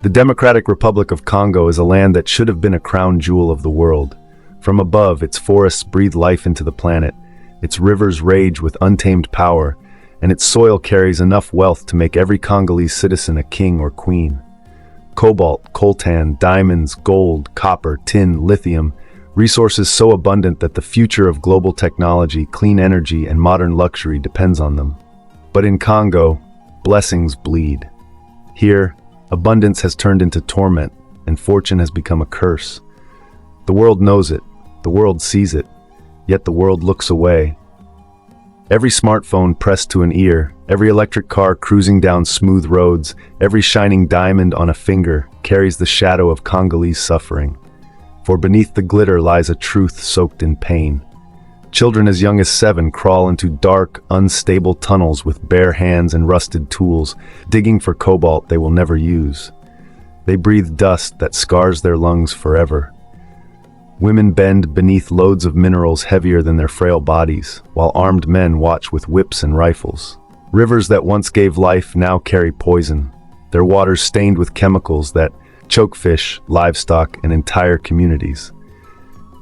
The Democratic Republic of Congo is a land that should have been a crown jewel of the world. From above, its forests breathe life into the planet, its rivers rage with untamed power, and its soil carries enough wealth to make every Congolese citizen a king or queen. Cobalt, coltan, diamonds, gold, copper, tin, lithium, resources so abundant that the future of global technology, clean energy, and modern luxury depends on them. But in Congo, blessings bleed. Here, abundance has turned into torment, and fortune has become a curse. The world knows it, the world sees it, yet the world looks away. Every smartphone pressed to an ear, every electric car cruising down smooth roads, every shining diamond on a finger carries the shadow of Congolese suffering. For beneath the glitter lies a truth soaked in pain. Children as young as 7 crawl into dark, unstable tunnels with bare hands and rusted tools, digging for cobalt they will never use. They breathe dust that scars their lungs forever. Women bend beneath loads of minerals heavier than their frail bodies, while armed men watch with whips and rifles. Rivers that once gave life now carry poison, their waters stained with chemicals that choke fish, livestock, and entire communities.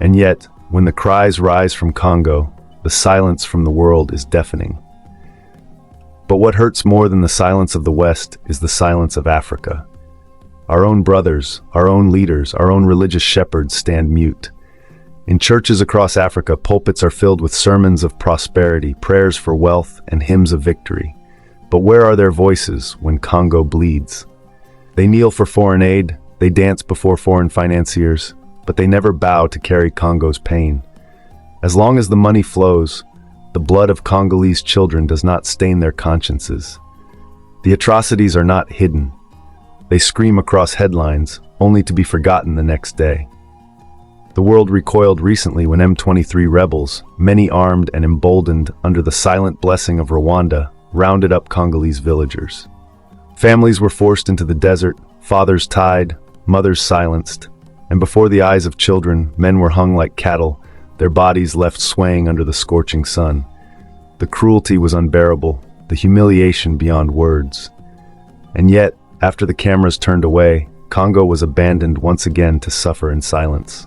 And yet, when the cries rise from Congo, the silence from the world is deafening. But what hurts more than the silence of the West is the silence of Africa. Our own brothers, our own leaders, our own religious shepherds stand mute. In churches across Africa, pulpits are filled with sermons of prosperity, prayers for wealth, and hymns of victory. But where are their voices when Congo bleeds? They kneel for foreign aid, they dance before foreign financiers, but they never bow to carry Congo's pain. As long as the money flows, the blood of Congolese children does not stain their consciences. The atrocities are not hidden. They scream across headlines, only to be forgotten the next day. The world recoiled recently when M23 rebels, many armed and emboldened under the silent blessing of Rwanda, rounded up Congolese villagers. Families were forced into the desert, fathers tied, mothers silenced, and before the eyes of children, men were hung like cattle, their bodies left swaying under the scorching sun. The cruelty was unbearable, the humiliation beyond words. And yet, after the cameras turned away, Congo was abandoned once again to suffer in silence.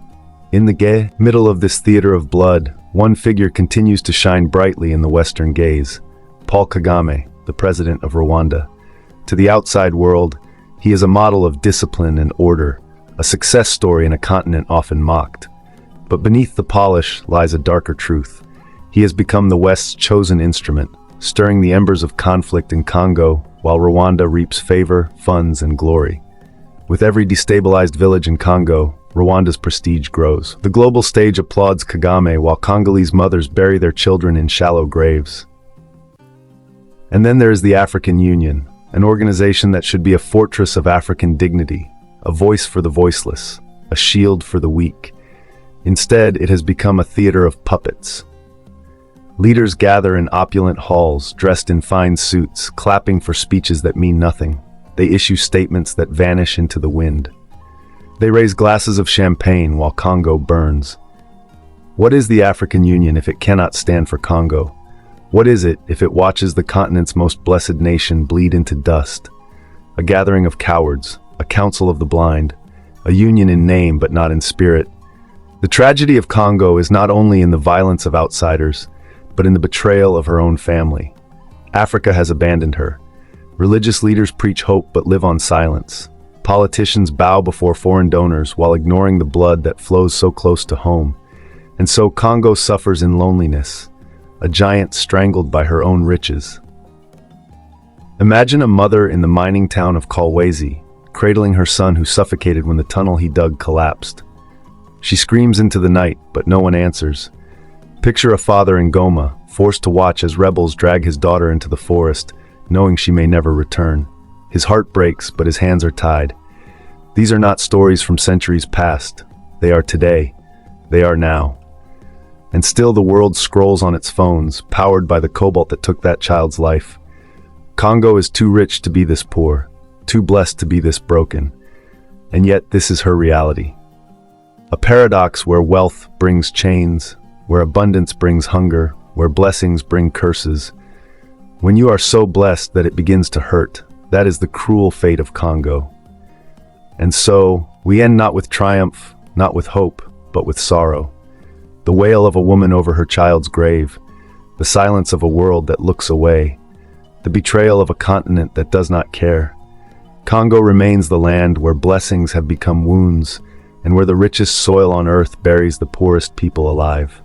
In the middle of this theater of blood, one figure continues to shine brightly in the Western gaze: Paul Kagame, the president of Rwanda. To the outside world, he is a model of discipline and order, a success story in a continent often mocked. But beneath the polish lies a darker truth. He has become the West's chosen instrument, stirring the embers of conflict in Congo, while Rwanda reaps favor, funds, and glory. With every destabilized village in Congo, Rwanda's prestige grows. The global stage applauds Kagame while Congolese mothers bury their children in shallow graves. And then there is the African Union, an organization that should be a fortress of African dignity, a voice for the voiceless, a shield for the weak. Instead, it has become a theater of puppets. Leaders gather in opulent halls, dressed in fine suits, clapping for speeches that mean nothing. They issue statements that vanish into the wind. They raise glasses of champagne while Congo burns. What is the African Union if it cannot stand for Congo? What is it if it watches the continent's most blessed nation bleed into dust? A gathering of cowards, a council of the blind, a union in name but not in spirit. The tragedy of Congo is not only in the violence of outsiders, but in the betrayal of her own family. Africa has abandoned her. Religious leaders preach hope but live on silence. Politicians bow before foreign donors while ignoring the blood that flows so close to home. And so Congo suffers in loneliness, a giant strangled by her own riches. Imagine a mother in the mining town of Kolwezi, cradling her son who suffocated when the tunnel he dug collapsed. She screams into the night, but no one answers. Picture a father in Goma, forced to watch as rebels drag his daughter into the forest, knowing she may never return. His heart breaks, but his hands are tied. These are not stories from centuries past. They are today. They are now. And still the world scrolls on its phones, powered by the cobalt that took that child's life. Congo is too rich to be this poor, too blessed to be this broken. And yet this is her reality. A paradox where wealth brings chains, where abundance brings hunger, where blessings bring curses. When you are so blessed that it begins to hurt, that is the cruel fate of Congo. And so, we end not with triumph, not with hope, but with sorrow. The wail of a woman over her child's grave, the silence of a world that looks away, the betrayal of a continent that does not care. Congo remains the land where blessings have become wounds, and where the richest soil on earth buries the poorest people alive.